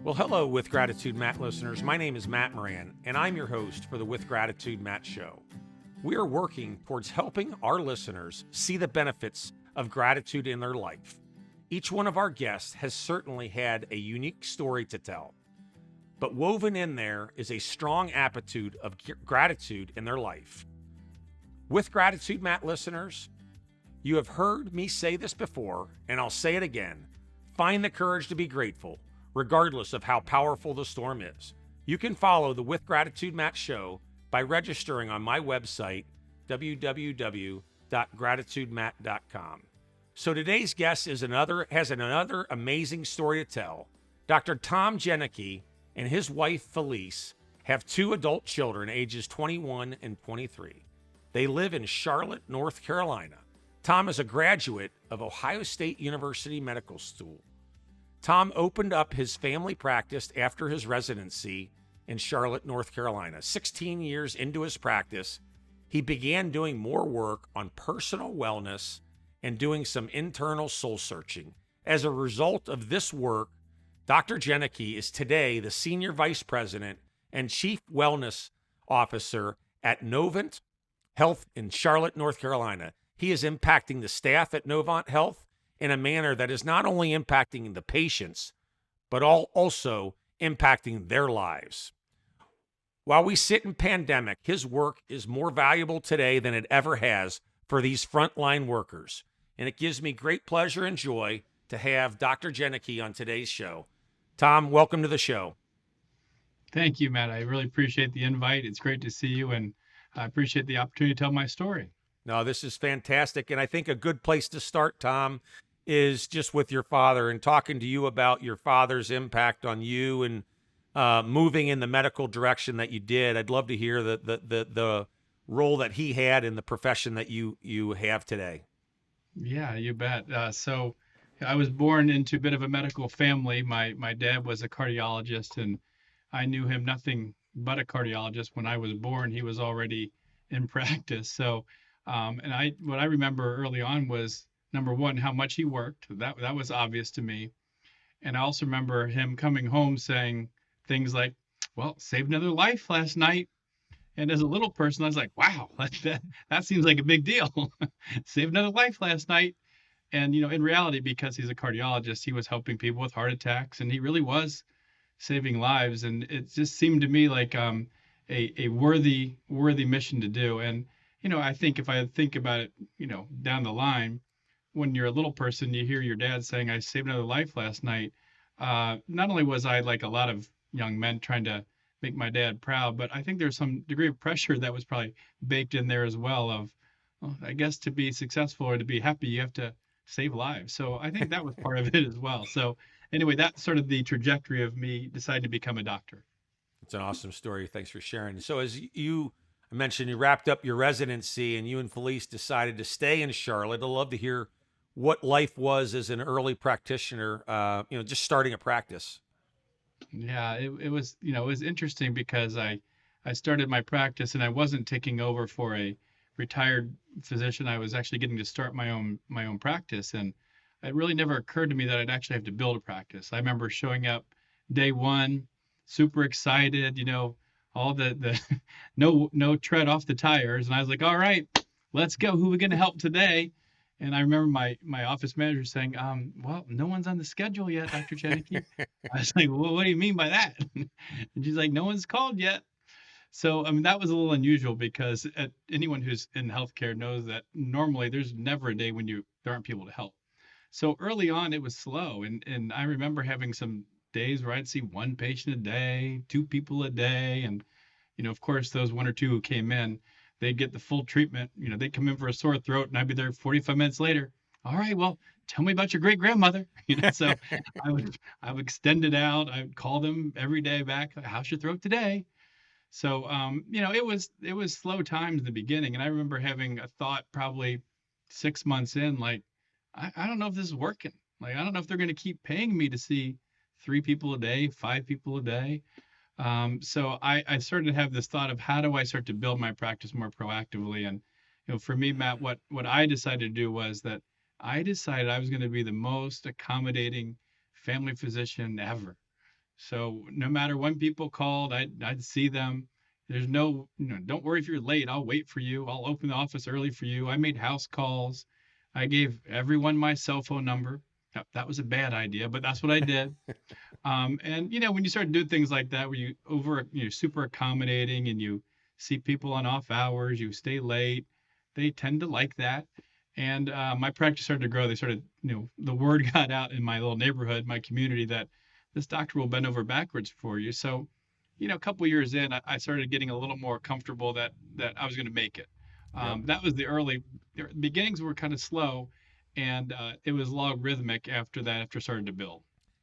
Well, hello, With Gratitude Matt listeners. My name is Matt Moran, and I'm your host for the With Gratitude Matt show. We are working towards helping our listeners see the benefits of gratitude in their life. Each one of our guests has certainly had a unique story to tell, but woven in there is a strong attitude of gratitude in their life. With Gratitude Matt listeners, you have heard me say this before, and I'll say it again. Find the courage to be grateful, regardless of how powerful the storm is. You can follow the With Gratitude Matt show by registering on my website, www.gratitudematt.com. So today's guest has another amazing story to tell. Dr. Tom Jenike and his wife Felice have two adult children, ages 21 and 23. They live in Charlotte, North Carolina. Tom is a graduate of Ohio State University Medical School. Tom opened up his family practice after his residency in Charlotte, North Carolina. 16 years into his practice, he began doing more work on personal wellness and doing some internal soul searching. As a result of this work, Dr. Jenike is today the Senior Vice President and Chief Wellness Officer at Novant Health in Charlotte, North Carolina. He is impacting the staff at Novant Health in a manner that is not only impacting the patients, but also impacting their lives. While we sit in pandemic, his work is more valuable today than it ever has for these frontline workers. And it gives me great pleasure and joy to have Dr. Jenike on today's show. Tom, welcome to the show. Thank you, Matt. I really appreciate the invite. It's great to see you, and I appreciate the opportunity to tell my story. No, this is fantastic. And I think a good place to start, Tom, is just with your father and talking to you about your father's impact on you and moving in the medical direction that you did. I'd love to hear the role that he had in the profession that you have today. Yeah, you bet. So I was born into a bit of a medical family. My dad was a cardiologist, and I knew him nothing but a cardiologist. When I was born, he was already in practice. So, what I remember early on was, number one, how much he worked. That was obvious to me. And I also remember him coming home saying things like, "Well, saved another life last night." And as a little person, I was like, "Wow, that seems like a big deal." Saved another life last night. And in reality, because he's a cardiologist, he was helping people with heart attacks, and he really was saving lives. And it just seemed to me like a worthy mission to do. And I think if I think about it, down the line, when you're a little person, you hear your dad saying, "I saved another life last night." Not only was I, like a lot of young men, trying to make my dad proud, but I think there's some degree of pressure that was probably baked in there as well of, well, I guess to be successful or to be happy, you have to save lives. So I think that was part of it as well. So anyway, that's sort of the trajectory of me deciding to become a doctor. It's an awesome story. Thanks for sharing. So as you mentioned, you wrapped up your residency and you and Felice decided to stay in Charlotte. I'd love to hear what life was as an early practitioner, just starting a practice. Yeah, it was interesting because I started my practice and I wasn't taking over for a retired physician. I was actually getting to start my own practice, and it really never occurred to me that I'd actually have to build a practice. I remember showing up day one, super excited, all the no tread off the tires, and I was like, "All right, let's go. Who are we going to help today?" And I remember my office manager saying, "Well, no one's on the schedule yet, Dr. Jenike." I was like, "Well, what do you mean by that?" And she's like, "No one's called yet." So, I mean, that was a little unusual because anyone who's in healthcare knows that normally there's never a day when there aren't people to help. So early on, it was slow. And I remember having some days where I'd see one patient a day, two people a day. And, of course, those one or two who came in, they'd get the full treatment. They'd come in for a sore throat and I'd be there 45 minutes later. "All right, well, tell me about your great grandmother." So I would extend it out. I would call them every day back. "How's your throat today?" So, it was slow times in the beginning. And I remember having a thought probably 6 months in, like, I don't know if this is working. Like, I don't know if they're going to keep paying me to see three people a day, five people a day. So I started to have this thought of, how do I start to build my practice more proactively? And, for me, Matt, what I decided to do was that I decided I was going to be the most accommodating family physician ever. So no matter when people called, I'd see them. There's no, don't worry if you're late. I'll wait for you. I'll open the office early for you. I made house calls. I gave everyone my cell phone number. That was a bad idea, but that's what I did. And when you start doing things like that, where you're super accommodating and you see people on off hours, you stay late, they tend to like that. And my practice started to grow. They started, the word got out in my little neighborhood, my community, that this doctor will bend over backwards for you. So, a couple years in, I started getting a little more comfortable that I was going to make it. Yep. That was the beginnings were kind of slow, and it was logarithmic after that, after starting to build.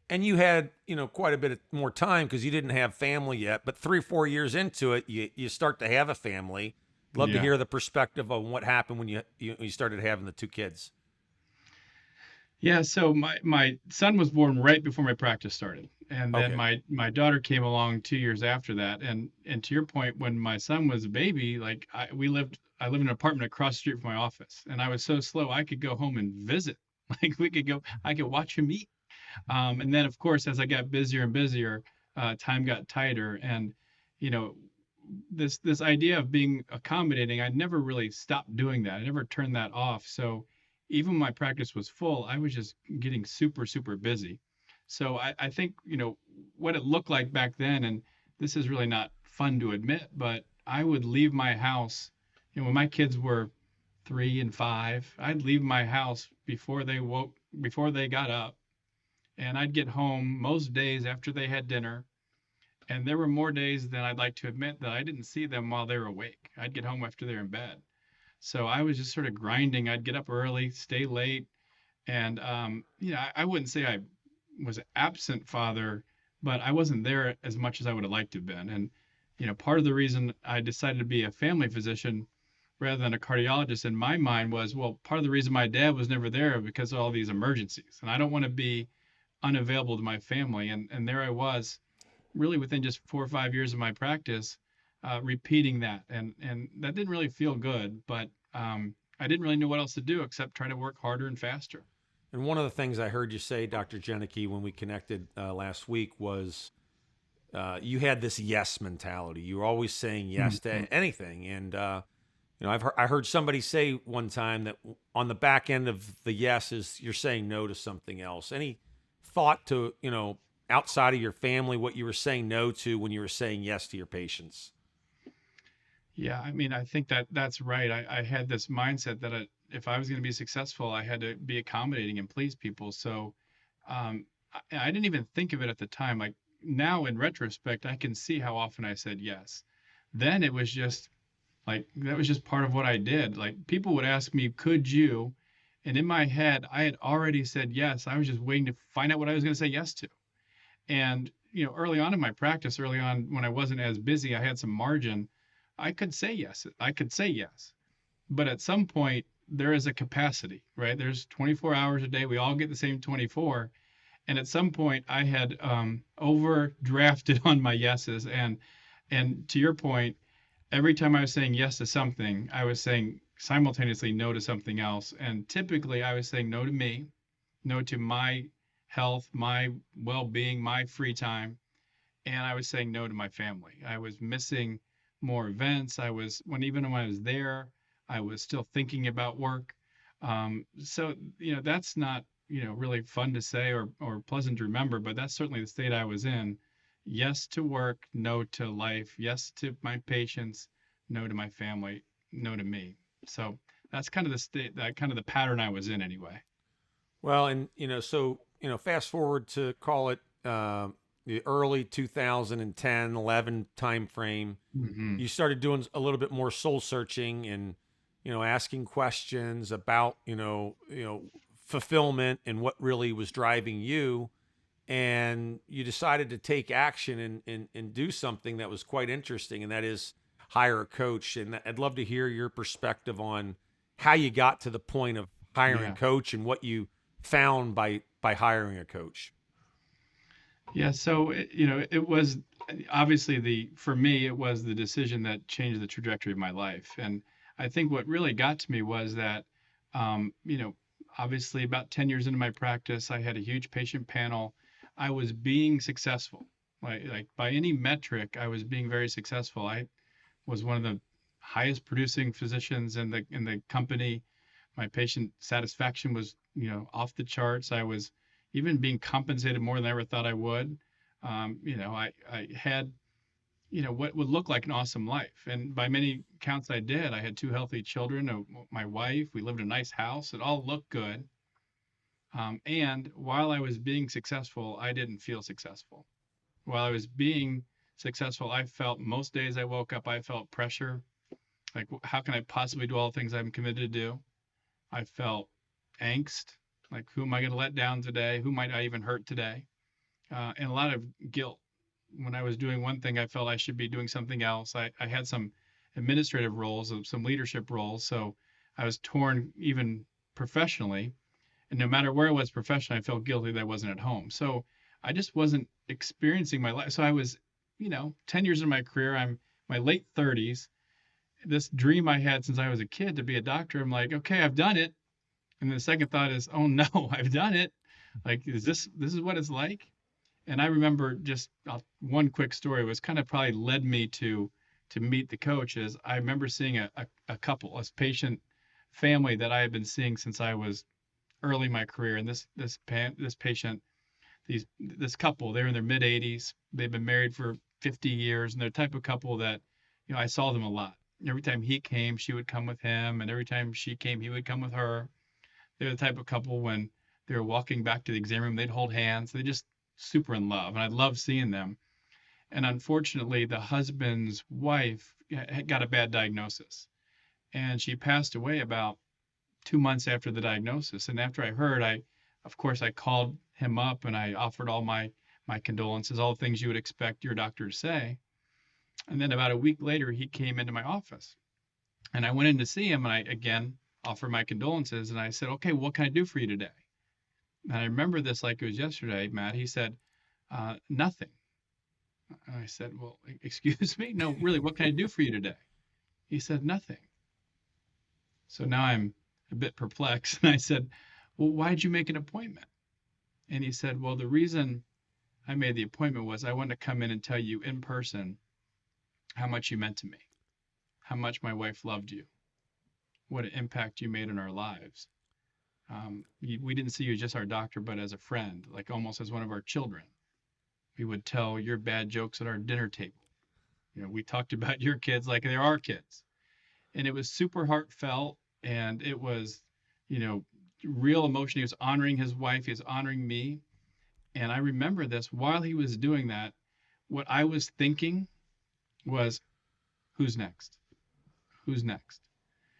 And you had, quite a bit of more time because you didn't have family yet. But 3 or 4 years into it, you start to have a family. Love to Yeah. hear the perspective on what happened when you started having the two kids. Yeah, so my son was born right before my practice started. And then Okay. my daughter came along 2 years after that. And to your point, when my son was a baby, like I lived in an apartment across the street from my office. And I was so slow I could go home and visit. Like I could watch him eat. And then of course, as I got busier and busier, time got tighter. And you know, this idea of being accommodating, I never really stopped doing that. I never turned that off. So even when my practice was full, I was just getting super, super busy. So I think, what it looked like back then, and this is really not fun to admit, but I would leave my house, when my kids were 3 and 5, I'd leave my house before they got up, and I'd get home most days after they had dinner. And there were more days than I'd like to admit that I didn't see them while they were awake. I'd get home after they're in bed. So I was just sort of grinding. I'd get up early, stay late, and I wouldn't say I was an absent father, but I wasn't there as much as I would have liked to have been. And part of the reason I decided to be a family physician rather than a cardiologist in my mind was, well, part of the reason my dad was never there because of all these emergencies, and I don't want to be unavailable to my family. And there I was, really within just 4 or 5 years of my practice, repeating that, and that didn't really feel good, but I didn't really know what else to do except try to work harder and faster. And one of the things I heard you say, Dr. Jenike, when we connected last week was you had this yes mentality. You were always saying yes Mhm. to anything. And, I heard somebody say one time that on the back end of the yes is you're saying no to something else. Any thought to, outside of your family, what you were saying no to when you were saying yes to your patients? Yeah, I mean, I think that's right. I had this mindset that if I was going to be successful, I had to be accommodating and please people. So I didn't even think of it at the time. Like now, in retrospect, I can see how often I said yes. Then it was just like that was just part of what I did. Like people would ask me, "Could you?" And in my head, I had already said yes. I was just waiting to find out what I was going to say yes to. And early on in my practice, early on when I wasn't as busy, I had some margin. I could say yes. I could say yes. But at some point, there is a capacity, right? There's 24 hours a day. We all get the same 24. And at some point, I had overdrafted on my yeses. And to your point, every time I was saying yes to something, I was saying simultaneously no to something else. And typically, I was saying no to me, no to my health, my well-being, my free time, and I was saying no to my family. I was missing more events. Even when I was there, I was still thinking about work. So that's not really fun to say or pleasant to remember, but that's certainly the state I was in. Yes to work, no to life. Yes to my patients, no to my family, no to me. So that's kind of the state, that kind of the pattern I was in anyway. Well, and fast forward to call it the early 2010, 11 time frame. Hmm. You started doing a little bit more soul searching and asking questions about fulfillment and what really was driving you, and you decided to take action and do something that was quite interesting, and that is hire a coach. And I'd love to hear your perspective on how you got to the point of hiring a Yeah. coach and what you found by hiring a coach. Yeah, so it was obviously for me it was the decision that changed the trajectory of my life. And I think what really got to me was that um, you know, obviously about 10 years into my practice, I had a huge patient panel. I was being successful. Like by any metric, I was being very successful. I was one of the highest producing physicians in the company. My patient satisfaction was, off the charts. I was even being compensated more than I ever thought I would. I had, what would look like an awesome life. And by many counts, I did. I had two healthy children, my wife. We lived in a nice house. It all looked good. And while I was being successful, I didn't feel successful. While I was being successful, I felt most days I woke up, I felt pressure. Like, how can I possibly do all the things I'm committed to do? I felt angst. Like, who am I going to let down today? Who might I even hurt today? And a lot of guilt. When I was doing one thing, I felt I should be doing something else. I had some administrative roles, some leadership roles. So I was torn even professionally. And no matter where I was professionally, I felt guilty that I wasn't at home. So I just wasn't experiencing my life. So I was, 10 years in my career. I'm my late 30s. This dream I had since I was a kid to be a doctor. I'm like, okay, I've done it. And the second thought is, oh no, I've done it. Like, this is what it's like? And I remember just one quick story was kind of probably led me to meet the coach. Is I remember seeing a couple, a patient family that I had been seeing since I was early in my career. And this patient, this couple, they're in their mid 80s. They've been married for 50 years, and they're the type of couple that, I saw them a lot. Every time he came, she would come with him, and every time she came, he would come with her. They're the type of couple when they were walking back to the exam room, they'd hold hands. They just super in love, and I love seeing them. And unfortunately, the husband's wife had got a bad diagnosis, and she passed away about 2 months after the diagnosis. And after I heard, of course, I called him up and I offered all my condolences, all the things you would expect your doctor to say. And then about a week later, he came into my office, and I went in to see him, and I again offered my condolences, and I said, okay, what can I do for you today? And I remember this like it was yesterday, Matt. He said, nothing. And I said, well, excuse me? No, really, what can I do for you today? He said, nothing. So now I'm a bit perplexed. And I said, well, why'd you make an appointment? And he said, well, the reason I made the appointment was I wanted to come in and tell you in person how much you meant to me, how much my wife loved you, what an impact you made in our lives. We didn't see you as just our doctor, but as a friend, like almost as one of our children. We would tell your bad jokes at our dinner table. We talked about your kids like they're our kids. And it was super heartfelt, and it was, real emotion. He was honoring his wife. He was honoring me. And I remember this while he was doing that, what I was thinking was, who's next? Who's next?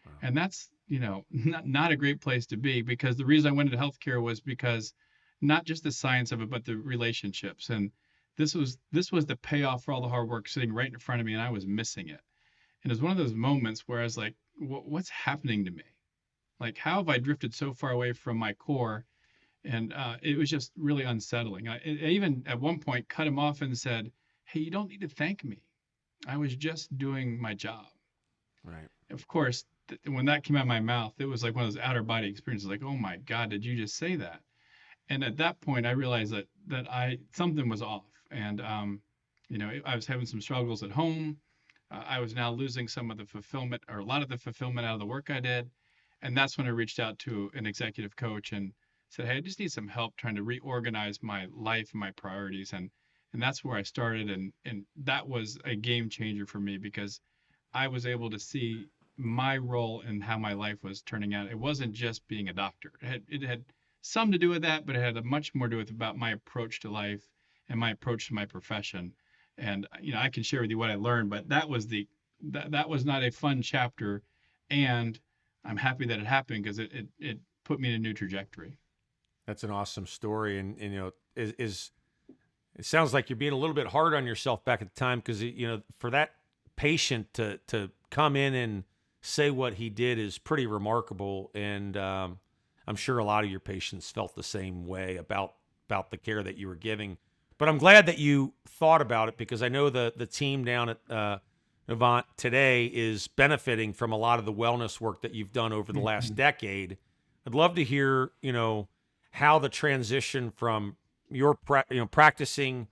Wow. And that's, not a great place to be, because the reason I went into healthcare was because not just the science of it, but the relationships. And this was the payoff for all the hard work sitting right in front of me, and I was missing it. And it was one of those moments where I was like, what's happening to me? Like, how have I drifted so far away from my core? And it was just really unsettling. I even at one point cut him off and said, hey, you don't need to thank me. I was just doing my job. Right. Of course, when that came out of my mouth, it was like one of those outer body experiences. Like, oh my God, did you just say that? And at that point, I realized that something was off. And I was having some struggles at home. I was now losing some of the fulfillment, or a lot of the fulfillment, out of the work I did. And that's when I reached out to an executive coach and said, hey, I just need some help trying to reorganize my life and my priorities. And that's where I started. And that was a game changer for me, because I was able to see my role and how my life was turning out. It wasn't just being a doctor. It had some to do with that, but it had much more to do with about my approach to life and my approach to my profession. And I can share with you what I learned, but that was that was not a fun chapter. And I'm happy that it happened, because it put me in a new trajectory. That's an awesome story. And it sounds like you're being a little bit hard on yourself back at the time, because, for that patient to come in and say what he did is pretty remarkable. And I'm sure a lot of your patients felt the same way about the care that you were giving. But I'm glad that you thought about it, because I know the team down at Novant today is benefiting from a lot of the wellness work that you've done over the last decade. I'd love to hear, how the transition from your practicing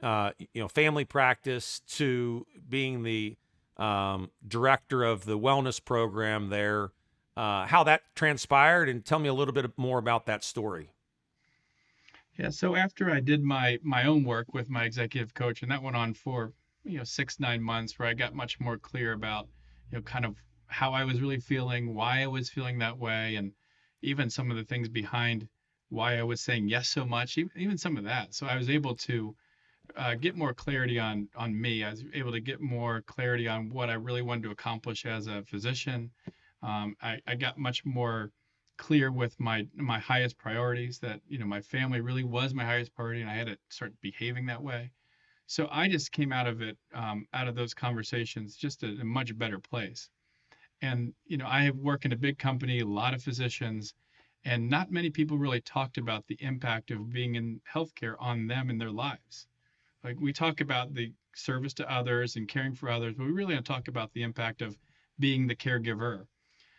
family practice to being the director of the wellness program there. How that transpired, and tell me a little bit more about that story. Yeah, so after I did my own work with my executive coach, and that went on for 6 9 months, where I got much more clear about kind of how I was really feeling, why I was feeling that way, and even some of the things behind why I was saying yes so much, even some of that. So I was able to get more clarity on me. I was able to get more clarity on what I really wanted to accomplish as a physician. I got much more clear with my highest priorities, that my family really was my highest priority, and I had to start behaving that way. So I just came out of it, out of those conversations, just a much better place. And I work in a big company, a lot of physicians, and not many people really talked about the impact of being in healthcare on them and their lives. Like, we talk about the service to others and caring for others, but we really don't talk about the impact of being the caregiver.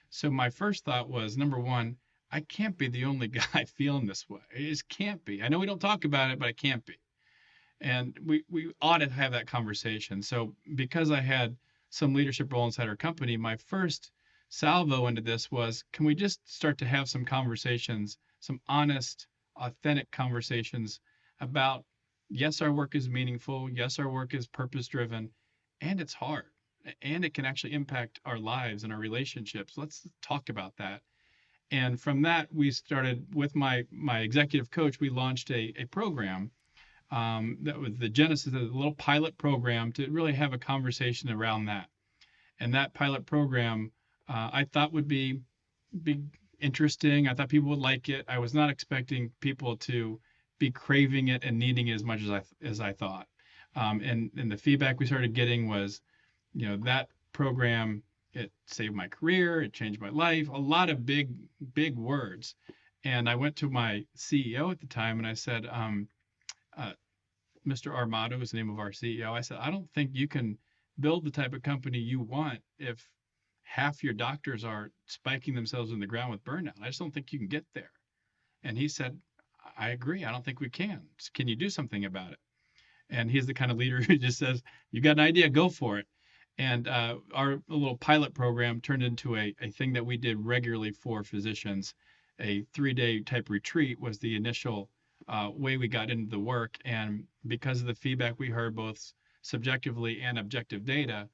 So my first thought was, number one, I can't be the only guy feeling this way. It just can't be. I know we don't talk about it, but I can't be. And we ought to have that conversation. So because I had some leadership role inside our company, my first salvo into this was, can we just start to have some conversations, some honest, authentic conversations about, yes, our work is meaningful, yes, our work is purpose driven, and it's hard, and it can actually impact our lives and our relationships. Let's talk about that. And from that, we started with my executive coach. We launched a program, that was the genesis of a little pilot program, to really have a conversation around that. And that pilot program, I thought would be interesting. I thought people would like it. I was not expecting people to be craving it and needing it as much as I thought. And the feedback we started getting was, that program, it saved my career, it changed my life, a lot of big words. And I went to my CEO at the time and I said, uh, Mr. Armato is the name of our CEO. I said, I don't think you can build the type of company you want if half your doctors are spiking themselves in the ground with burnout. I just don't think you can get there. And he said, I agree. I don't think we can. Can you do something about it? And he's the kind of leader who just says, you got an idea, go for it. And our little pilot program turned into a thing that we did regularly for physicians. A 3-day type retreat was the initial way we got into the work. And because of the feedback we heard, both subjectively and objective data,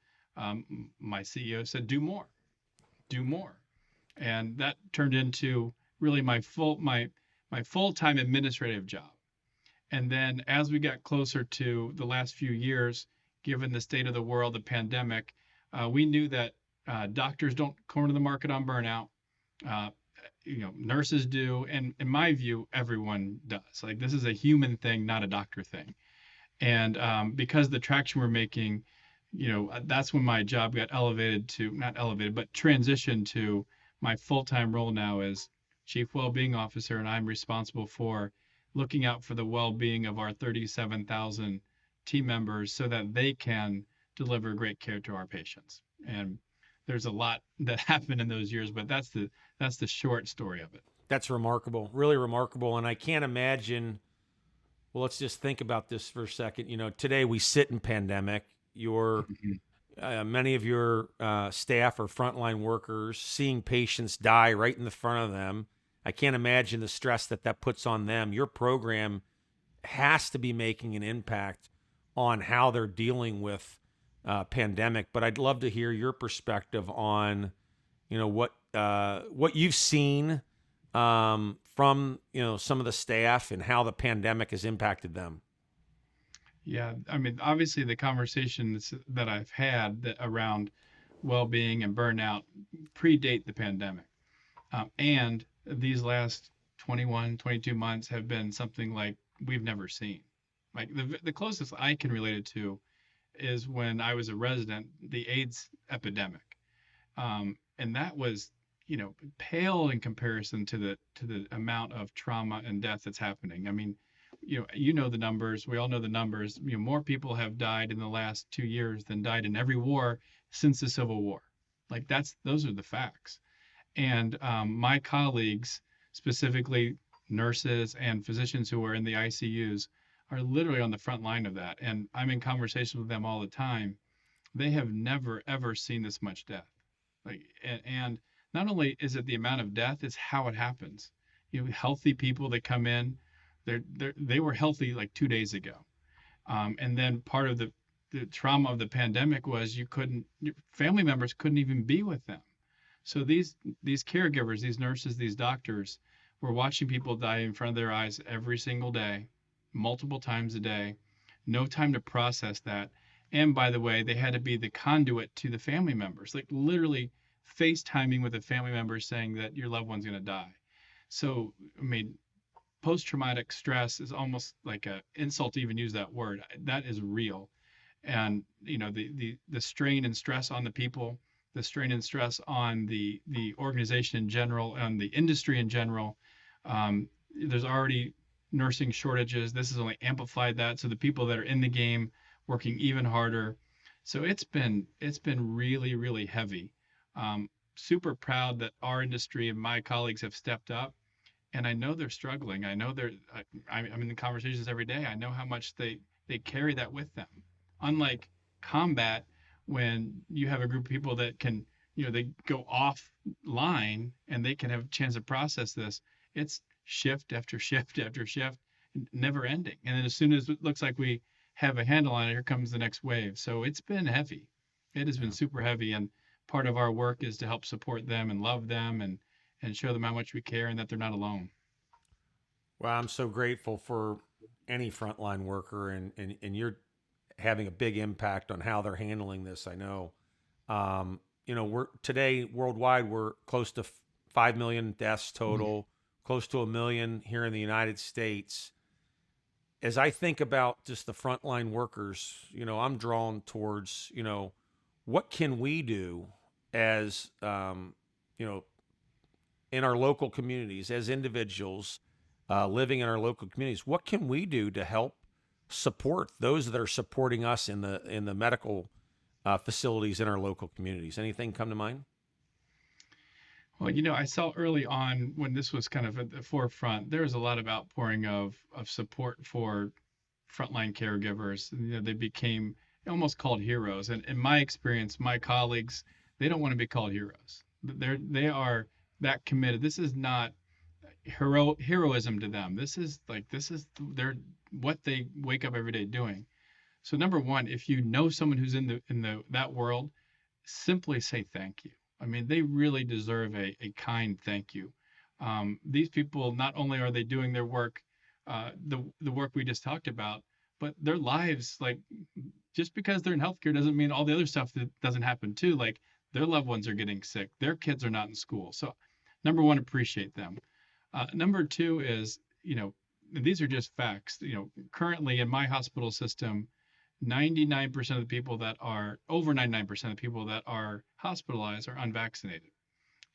my CEO said, do more, do more. And that turned into really my full-time administrative job. And then as we got closer to the last few years, given the state of the world, the pandemic, we knew that doctors don't corner the market on burnout. Uh, Nurses do, and in my view, everyone does. Like, this is a human thing, not a doctor thing. And because the traction we're making, that's when my job got elevated to, not elevated, but transitioned to my full-time role now as Chief Wellbeing Officer, and I'm responsible for looking out for the well-being of our 37,000 team members so that they can deliver great care to our patients. And there's a lot that happened in those years, but that's the short story of it. That's remarkable, really remarkable. And I can't imagine. Well, let's just think about this for a second. Today we sit in pandemic. Mhm. Many of your staff are frontline workers, seeing patients die right in the front of them. I can't imagine the stress that puts on them. Your program has to be making an impact on how they're dealing with pandemic. But I'd love to hear your perspective on, what you've seen from some of the staff and how the pandemic has impacted them. Yeah, I mean, obviously the conversations that I've had around well-being and burnout predate the pandemic. And these last 21, 22 months have been something like we've never seen. Like, the closest I can relate it to is when I was a resident, the AIDS epidemic. And that was, pale in comparison to the amount of trauma and death that's happening. I mean, the numbers. We all know the numbers. More people have died in the last 2 years than died in every war since the Civil War. Like, those are the facts. And my colleagues, specifically nurses and physicians who are in the ICUs, are literally on the front line of that. And I'm in conversation with them all the time. They have never ever seen this much death. And not only is it the amount of death, it's how it happens. Healthy people that come in, they were healthy like 2 days ago. And then part of the trauma of the pandemic was your family members couldn't even be with them. So these caregivers, these nurses, these doctors were watching people die in front of their eyes every single day, multiple times a day, no time to process that. And by the way, they had to be the conduit to the family members, like literally FaceTiming with a family member saying that your loved one's going to die. So, I mean, post-traumatic stress is almost like an insult to even use that word. That is real. And the strain and stress on the people, the strain and stress on the organization in general, and the industry in general. There's already nursing shortages. This has only amplified that. So the people that are in the game working even harder. So it's been really, really heavy. Super proud that our industry and my colleagues have stepped up, and I know they're struggling. I know I'm in the conversations every day. I know how much they carry that with them. Unlike combat, when you have a group of people that can, they go offline and they can have a chance to process this. It's shift after shift after shift, never ending. And then as soon as it looks like we have a handle on it, here comes the next wave. So it's been heavy. It has been super heavy. And part of our work is to help support them and love them and show them how much we care and that they're not alone. Well, I'm so grateful for any frontline worker, and you're having a big impact on how they're handling this. I know. We're today worldwide, we're close to 5 million deaths total, close to a million here in the United States. As I think about just the frontline workers, I'm drawn towards, what can we do as, in our local communities, as individuals living in our local communities? What can we do to help support those that are supporting us in the medical facilities in our local communities? Anything come to mind? Well, I saw early on when this was kind of at the forefront, there was a lot of outpouring of support for frontline caregivers. They became almost called heroes. And in my experience, my colleagues, they don't want to be called heroes. They are that committed. This is not heroism to them. This is their what they wake up every day doing. So number one, if you know someone who's in that world, simply say thank you. I mean, they really deserve a kind thank you. These people, not only are they doing their work, the work we just talked about, but their lives, like, just because they're in healthcare doesn't mean all the other stuff that doesn't happen too. Like, their loved ones are getting sick, their kids are not in school. So, number one, appreciate them. Number two is, these are just facts. Currently in my hospital system, 99% of the people that are over 99% of the people that are hospitalized are unvaccinated.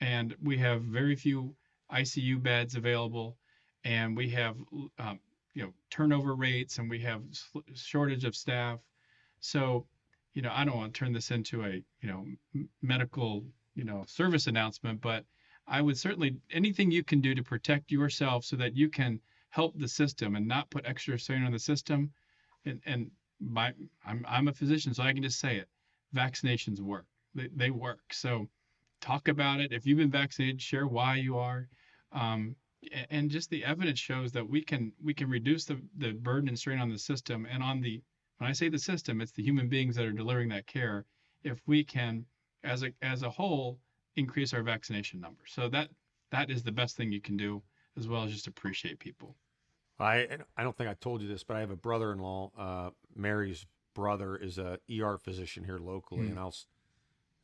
And we have very few ICU beds available, and we have turnover rates, and we have shortage of staff. So, I don't want to turn this into a medical service announcement, but I would certainly, anything you can do to protect yourself so that you can help the system and not put extra strain on the system. And I'm a physician, so I can just say it. Vaccinations work. They work. So talk about it. If you've been vaccinated, share why you are. And just the evidence shows that we can reduce the burden and strain on the system, and when I say the system, it's the human beings that are delivering that care. If we can, as a whole, increase our vaccination numbers. So that is the best thing you can do, as well as just appreciate people. I don't think I told you this, but I have a brother-in-law. Mary's brother is a ER physician here locally, and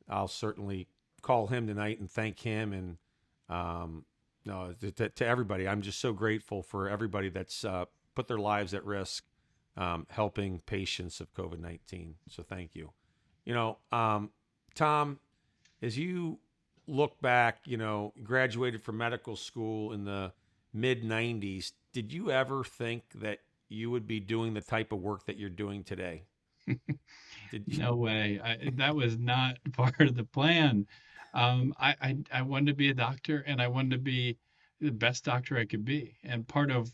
I'll certainly call him tonight and thank him. And no, to everybody, I'm just so grateful for everybody that's put their lives at risk helping patients of COVID-19. So thank you. Tom, as you look back, graduated from medical school in the mid 90s. Did you ever think that you would be doing the type of work that you're doing today? No way. That was not part of the plan. I wanted to be a doctor, and I wanted to be the best doctor I could be. And part of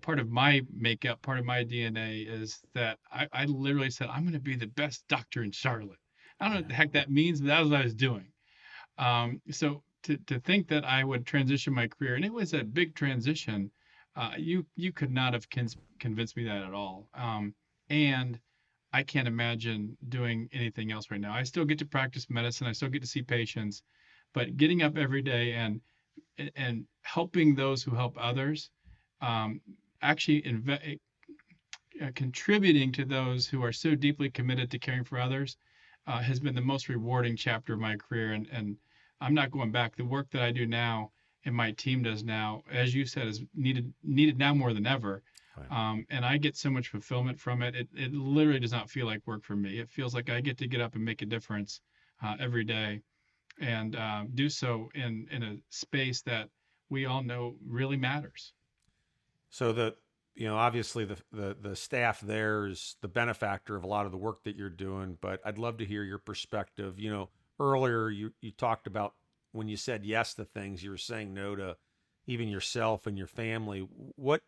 part of my makeup, part of my DNA is that I literally said, I'm going to be the best doctor in Charlotte. I don't know what the heck that means, but that was what I was doing. So to think that I would transition my career, and it was a big transition, you could not have convinced me that at all. And I can't imagine doing anything else right now. I still get to practice medicine. I still get to see patients, but getting up every day and helping those who help others, um, actually contributing to those who are so deeply committed to caring for others, has been the most rewarding chapter of my career. And I'm not going back. The work that I do now and my team does now, as you said, is needed now more than ever. Right. And I get so much fulfillment from it. It literally does not feel like work for me. It feels like I get to get up and make a difference every day, and do so in a space that we all know really matters. So obviously the staff there is the benefactor of a lot of the work that you're doing, but I'd love to hear your perspective. Earlier you talked about when you said yes to things, you were saying no to even yourself and your family. What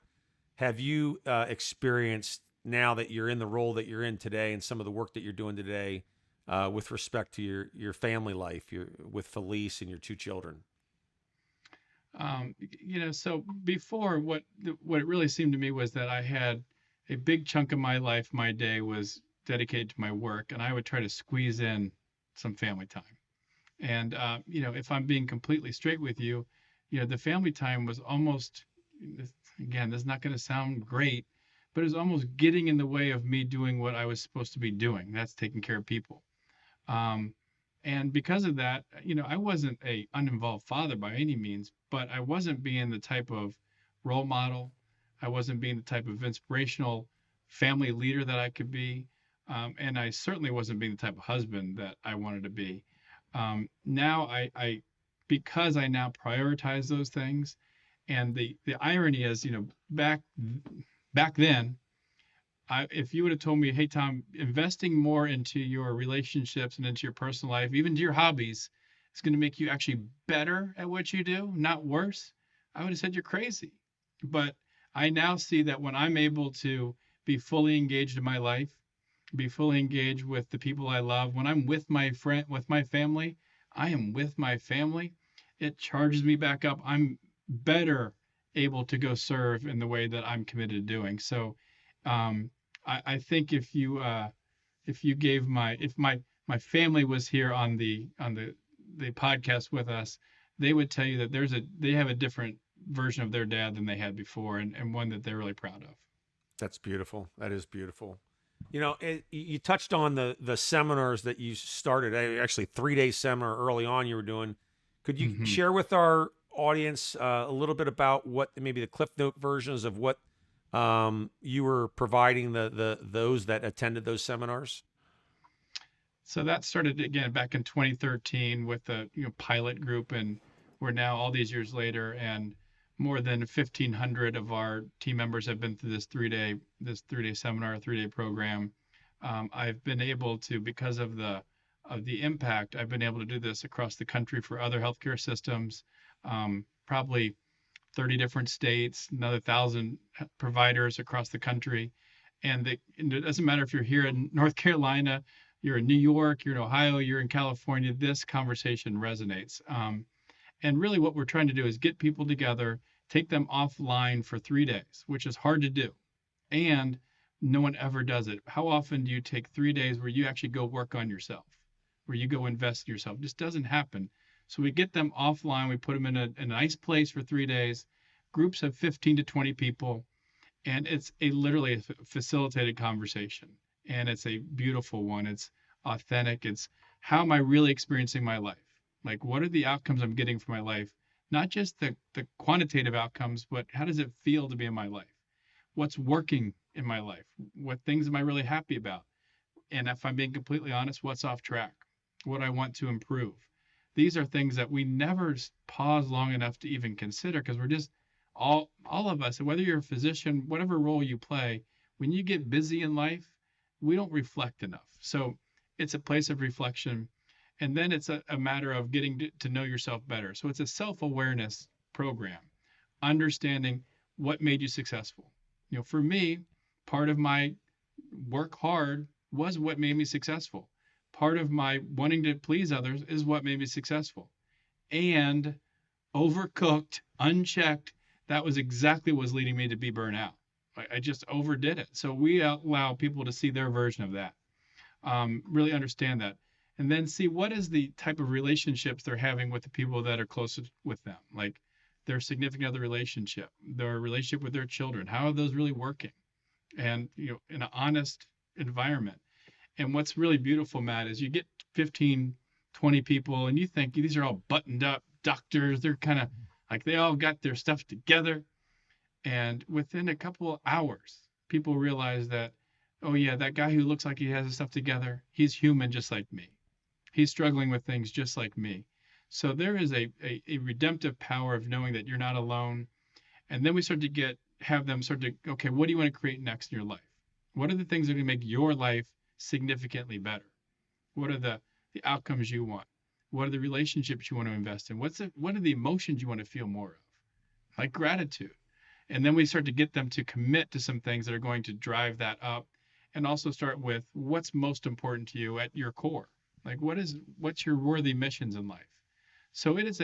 have you experienced now that you're in the role that you're in today and some of the work that you're doing today with respect to your family life, with Felice and your two children? So before, what it really seemed to me was that I had a big chunk of my life, my day was dedicated to my work, and I would try to squeeze in some family time. And if I'm being completely straight with you, the family time was almost, again, this is not going to sound great, but it was almost getting in the way of me doing what I was supposed to be doing. That's taking care of people. Um, and because of that, I wasn't a uninvolved father by any means, but I wasn't being the type of role model. I wasn't being the type of inspirational family leader that I could be. And I certainly wasn't being the type of husband that I wanted to be. Now because I now prioritize those things, and the irony is, back then, if you would have told me, hey, Tom, investing more into your relationships and into your personal life, even to your hobbies, is going to make you actually better at what you do, not worse, I would have said you're crazy. But I now see that when I'm able to be fully engaged in my life, be fully engaged with the people I love, when I'm with my family, I am with my family. It charges me back up. I'm better able to go serve in the way that I'm committed to doing. So, um, I think if you gave if my family was here on the podcast with us, they would tell you that they have a different version of their dad than they had before, and one that they're really proud of. That's beautiful. That is beautiful. You touched on the seminars that you started. Actually, 3-day seminar early on you were doing. Could you Mm-hmm. share with our audience a little bit about what maybe the Cliff Note versions of what you were providing those that attended those seminars? So that started again back in 2013 with a pilot group, and we're now all these years later, and more than 1,500 of our team members have been through this 3-day seminar, 3-day program. I've been able to, because of the impact, I've been able to do this across the country for other healthcare systems, probably 30 different states, another 1,000 providers across the country. And it doesn't matter if you're here in North Carolina, you're in New York, you're in Ohio, you're in California, this conversation resonates. And really what we're trying to do is get people together, take them offline for 3 days, which is hard to do. And no one ever does it. How often do you take 3 days where you actually go work on yourself, where you go invest in yourself? It just doesn't happen. So we get them offline. We put them in a nice place for 3 days, groups of 15 to 20 people, and it's literally a facilitated conversation. And it's a beautiful one. It's authentic. It's how am I really experiencing my life? Like, what are the outcomes I'm getting from my life? Not just the quantitative outcomes, but how does it feel to be in my life? What's working in my life? What things am I really happy about? And if I'm being completely honest, what's off track? What I want to improve? These are things that we never pause long enough to even consider, because we're just all of us, whether you're a physician, whatever role you play, when you get busy in life, we don't reflect enough. So it's a place of reflection. And then it's a matter of getting to know yourself better. So it's a self-awareness program, understanding what made you successful? For me, part of my work hard was what made me successful. Part of my wanting to please others is what made me successful. And overcooked, unchecked, that was exactly what was leading me to be burnout. I just overdid it. So we allow people to see their version of that, really understand that, and then see what is the type of relationships they're having with the people that are closest with them, like their significant other relationship, their relationship with their children. How are those really working? And in an honest environment. And what's really beautiful, Matt, is you get 15, 20 people and you think these are all buttoned up doctors. They're kind of like they all got their stuff together. And within a couple of hours, people realize that, oh, yeah, that guy who looks like he has his stuff together, he's human just like me. He's struggling with things just like me. So there is a redemptive power of knowing that you're not alone. And then we start to have them start to, okay, what do you want to create next in your life? What are the things that are going to make your life significantly better? What are the outcomes you want? What are the relationships you want to invest in? What are the emotions you want to feel more of? Like gratitude. And then we start to get them to commit to some things that are going to drive that up, and also start with what's most important to you at your core. Like what's your worthy missions in life? So it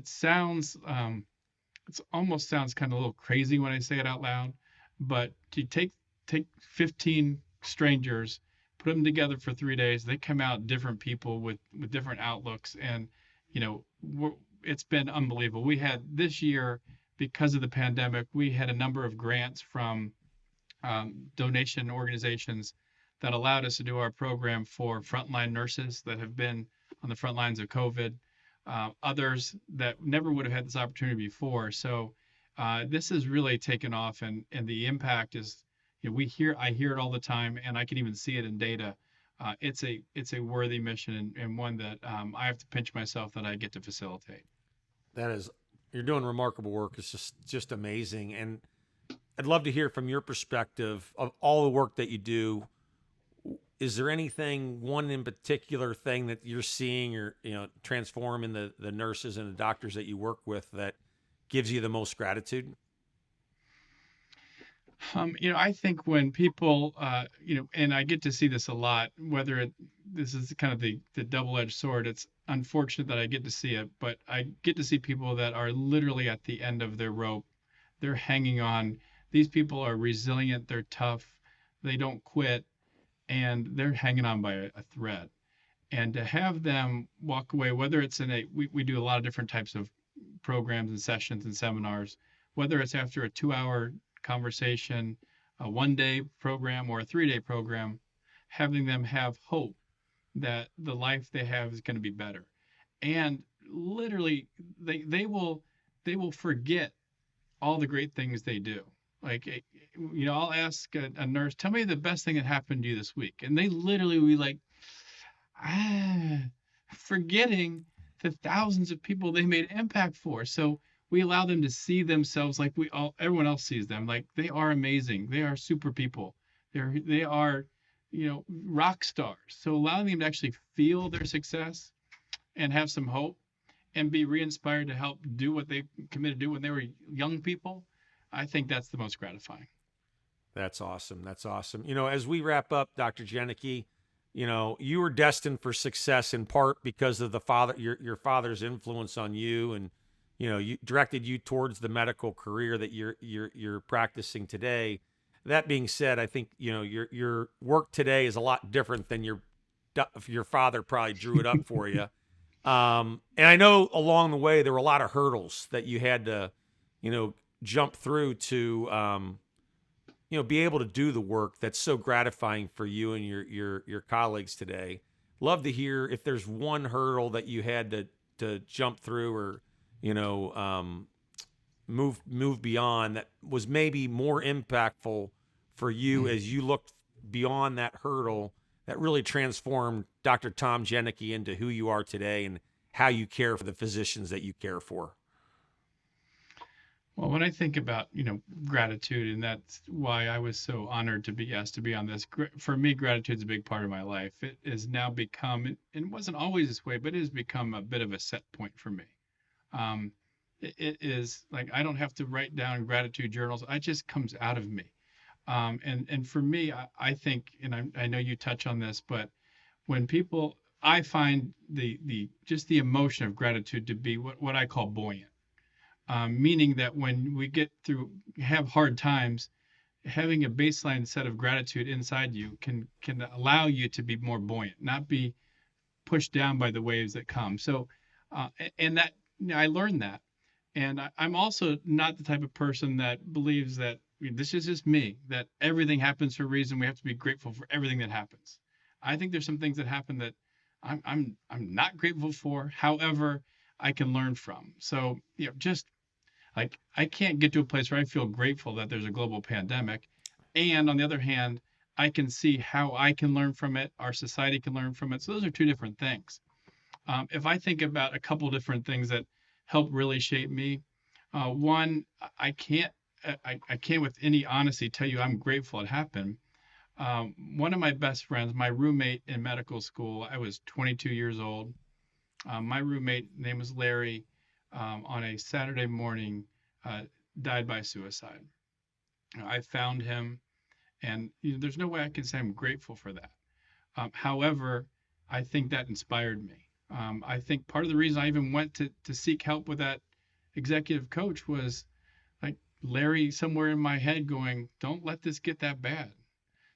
sounds it almost sounds kind of a little crazy when I say it out loud, but to take 15 strangers, put them together for 3 days, they come out different people with different outlooks, and you know it's been unbelievable. We had this year, because of the pandemic, we had a number of grants from donation organizations that allowed us to do our program for frontline nurses that have been on the front lines of COVID, others that never would have had this opportunity before. So this has really taken off, and the impact is, I hear it all the time, and I can even see it in data. It's a worthy mission, and one that I have to pinch myself that I get to facilitate. That is, you're doing remarkable work. It's just amazing, and I'd love to hear from your perspective of all the work that you do. Is there one in particular thing that you're seeing or transform in the nurses and the doctors that you work with that gives you the most gratitude? I think when people, and I get to see this a lot, this is kind of the double-edged sword. It's unfortunate that I get to see it, but I get to see people that are literally at the end of their rope. They're hanging on. These people are resilient. They're tough. They don't quit, and they're hanging on by a thread. And to have them walk away, whether it's we do a lot of different types of programs and sessions and seminars, whether it's after a 2-hour conversation, a 1-day program, or a 3-day program, having them have hope that the life they have is going to be better. And literally, they will forget all the great things they do. Like, I'll ask a nurse, tell me the best thing that happened to you this week. And they literally will be like, forgetting the thousands of people they made impact for. So we allow them to see themselves like everyone else sees them. Like, they are amazing. They are super people. They are, rock stars. So allowing them to actually feel their success and have some hope and be re-inspired to help do what they committed to do when they were young people, I think that's the most gratifying. That's awesome. That's awesome. As we wrap up, Dr. Jenike, you were destined for success in part because of your father's influence on you, and you directed you towards the medical career that you're practicing today. That being said, I think your work today is a lot different than your father probably drew it up for you. And I know along the way there were a lot of hurdles that you had to jump through to be able to do the work that's so gratifying for you and your colleagues today. Love to hear if there's one hurdle that you had to jump through or move beyond that was maybe more impactful for you as you looked beyond that hurdle that really transformed Dr. Tom Jenike into who you are today and how you care for the physicians that you care for. Well, when I think about, gratitude, and that's why I was so honored to be asked to be on this. For me, gratitude is a big part of my life. It has now become, and it wasn't always this way, but it has become a bit of a set point for me. it is like I don't have to write down gratitude journals. It just comes out of me. And for me, I think, and I know you touch on this, but when people, I find the just the emotion of gratitude to be what I call buoyant, meaning that when we get through, have hard times, having a baseline set of gratitude inside you can allow you to be more buoyant, not be pushed down by the waves that come. So, and that, I learned that. And I'm also not the type of person that believes that, this is just me, that everything happens for a reason. We have to be grateful for everything that happens. I think there's some things that happen that I'm not grateful for. However, I can learn from. So, just like I can't get to a place where I feel grateful that there's a global pandemic. And on the other hand, I can see how I can learn from it, our society can learn from it. So those are two different things. If I think about a couple different things that help really shape me, one, I can't with any honesty tell you I'm grateful it happened. One of my best friends, my roommate in medical school, I was 22 years old. My roommate, name was Larry, on a Saturday morning, uh, died by suicide. I found him, and there's no way I can say I'm grateful for that. However, I think that inspired me. I think part of the reason I even went to seek help with that executive coach was like Larry somewhere in my head going, don't let this get that bad.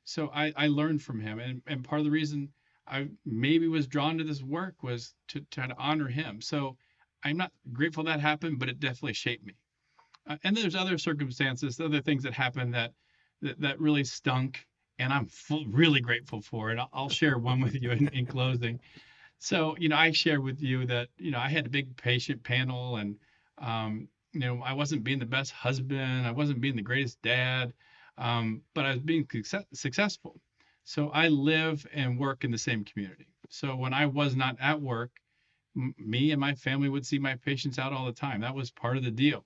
So I learned from him. And part of the reason I maybe was drawn to this work was to try to honor him. So I'm not grateful that happened, but it definitely shaped me. And there's other circumstances, other things that happened that really stunk, and I'm really grateful for it. I'll share one with you in closing. So, I share with you that, I had a big patient panel, and, I wasn't being the best husband. I wasn't being the greatest dad, but I was being successful. So I live and work in the same community. So when I was not at work, me and my family would see my patients out all the time. That was part of the deal.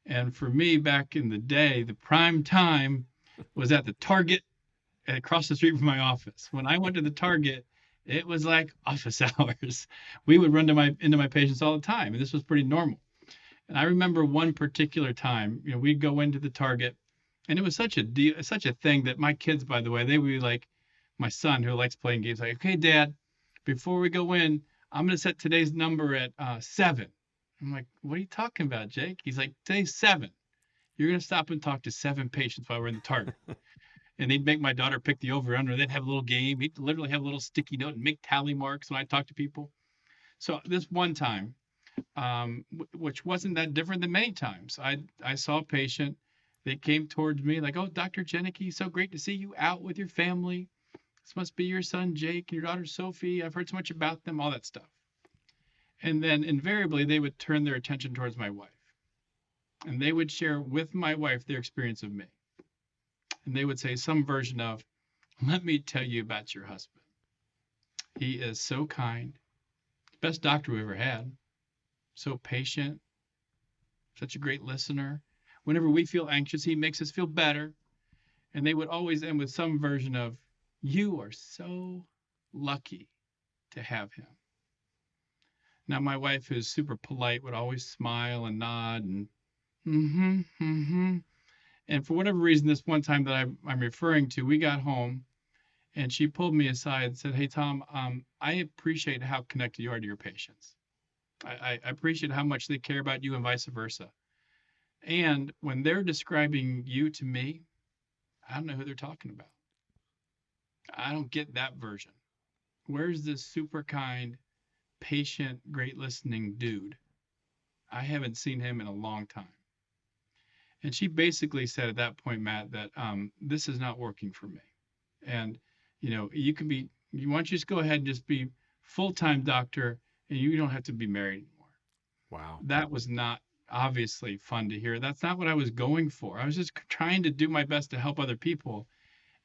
And for me, back in the day, the prime time was at the Target across the street from my office. When I went to the Target, it was like office hours. We would run to into my patients all the time, and this was pretty normal. And I remember one particular time, we'd go into the Target, and it was such a deal, such a thing that my kids, by the way, they would be like, my son who likes playing games, like, okay, Dad, before we go in, I'm going to set today's number at 7. I'm like, what are you talking about, Jake? He's like, today's 7. You're going to stop and talk to 7 patients while we're in the Target. And they'd make my daughter pick the over under. They'd have a little game. He'd literally have a little sticky note and make tally marks when I talk to people. So this one time, which wasn't that different than many times, I saw a patient. They came towards me like, oh, Dr. Jenike, so great to see you out with your family. This must be your son, Jake, and your daughter, Sophie. I've heard so much about them, all that stuff. And then invariably, they would turn their attention towards my wife. And they would share with my wife their experience of me. And they would say some version of, let me tell you about your husband. He is so kind, best doctor we ever had, so patient, such a great listener. Whenever we feel anxious, he makes us feel better. And they would always end with some version of, you are so lucky to have him. Now, my wife, who's super polite, would always smile and nod and mm-hmm, mm-hmm. And for whatever reason, this one time that I'm referring to, we got home and she pulled me aside and said, hey, Tom, I appreciate how connected you are to your patients. I appreciate how much they care about you and vice versa. And when they're describing you to me, I don't know who they're talking about. I don't get that version. Where's this super kind, patient, great listening dude? I haven't seen him in a long time. And she basically said at that point, Matt, that this is not working for me. And, you can be, you want you to just go ahead and just be full-time doctor, and you don't have to be married anymore. Wow. That was not obviously fun to hear. That's not what I was going for. I was just trying to do my best to help other people.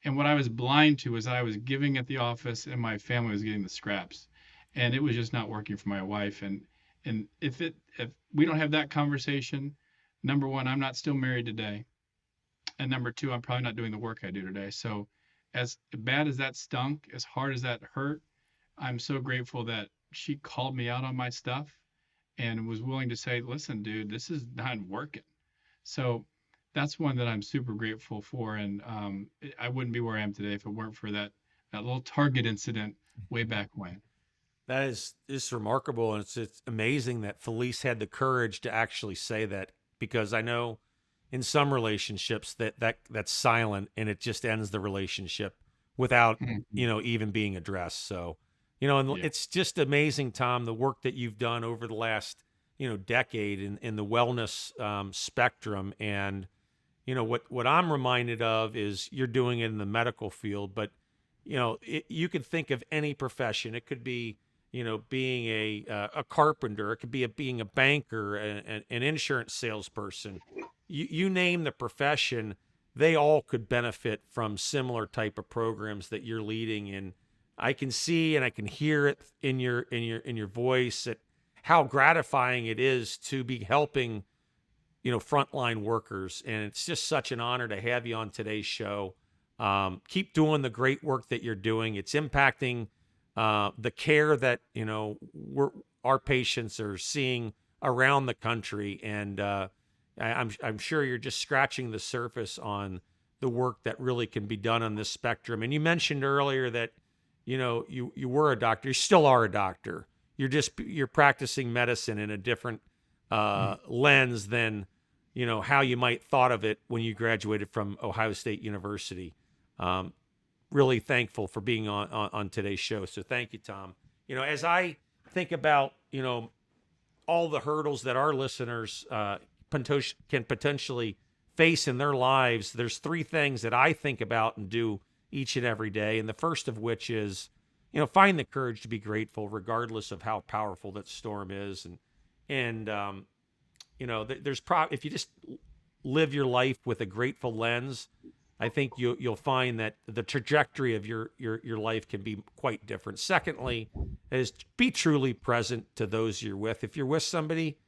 And what I was blind to was I was giving at the office and my family was getting the scraps. And it was just not working for my wife. And if we don't have that conversation, number one, I'm not still married today. And number two, I'm probably not doing the work I do today. So as bad as that stunk, as hard as that hurt, I'm so grateful that she called me out on my stuff and was willing to say, listen, dude, this is not working. So that's one that I'm super grateful for. And I wouldn't be where I am today if it weren't for that little Target incident way back when. That is remarkable, and it's amazing that Felice had the courage to actually say that, because I know in some relationships that's silent and it just ends the relationship without Mhm. even being addressed. So and Yeah. it's just amazing, Tom, the work that you've done over the last decade in the wellness spectrum. And what I'm reminded of is you're doing it in the medical field, but you could think of any profession. It could be being a carpenter. It could be being a banker, an insurance salesperson. You name the profession, they all could benefit from similar type of programs that you're leading. And I can see and I can hear it in your voice at how gratifying it is to be helping frontline workers. And it's just such an honor to have you on today's show. Keep doing the great work that you're doing. It's impacting the care that our patients are seeing around the country. And I'm sure you're just scratching the surface on the work that really can be done on this spectrum. And you mentioned earlier that you were a doctor. You still are a doctor. You're practicing medicine in a different Mhm. lens than how you might thought of it when you graduated from Ohio State University. Um, Really thankful for being on today's show. So thank you, Tom. As I think about all the hurdles that our listeners can potentially face in their lives, there's three things that I think about and do each and every day. And the first of which is, find the courage to be grateful, regardless of how powerful that storm is. And there's if you just live your life with a grateful lens, I think you'll find that the trajectory of your life can be quite different. Secondly, is be truly present to those you're with. If you're with somebody,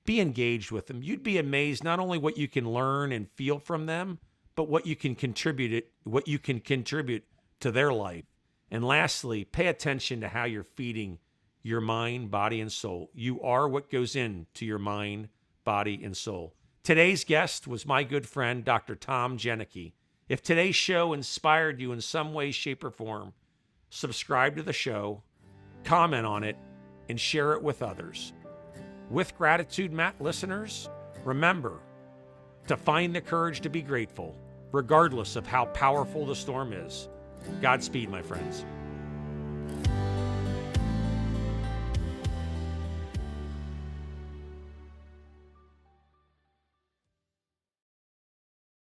be engaged with them. You'd be amazed not only what you can learn and feel from them, but what you can contribute to their life. And lastly, pay attention to how you're feeding your mind, body, and soul. You are what goes into your mind, body, and soul. Today's guest was my good friend, Dr. Tom Jenike. If today's show inspired you in some way, shape, or form, subscribe to the show, comment on it, and share it with others. With gratitude, Matt listeners, remember to find the courage to be grateful, regardless of how powerful the storm is. Godspeed, my friends.